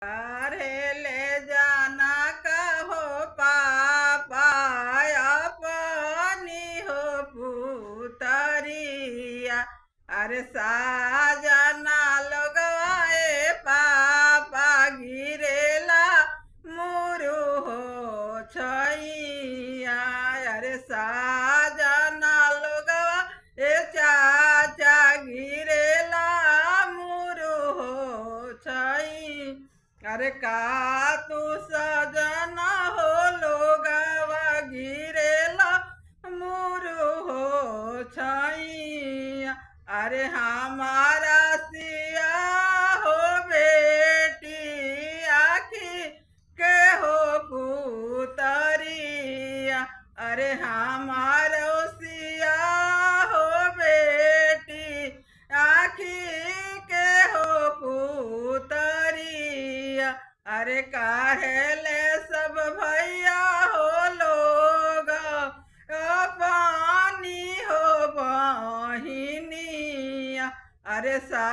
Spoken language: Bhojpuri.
अरे ले जाना कहो पापा अपनी हो पुतरिया। अरे साजना लोगवाए पापा गिरेला मुरु हो छैया। अरे साजना लोगवा ए चाचा गिरेला मुरु हो छै। अरे का तू सजना हो लोगवा गिरेला मुरु हो छैया। अरे हमारा सिया हो बेटी आखी के हो पुतरिया। अरे हमारो सिया हो बेटी आखी के हो पुतरिया। अरे काहेले सब भैया हो लोग अपनी हो बहिनिया। अरे सा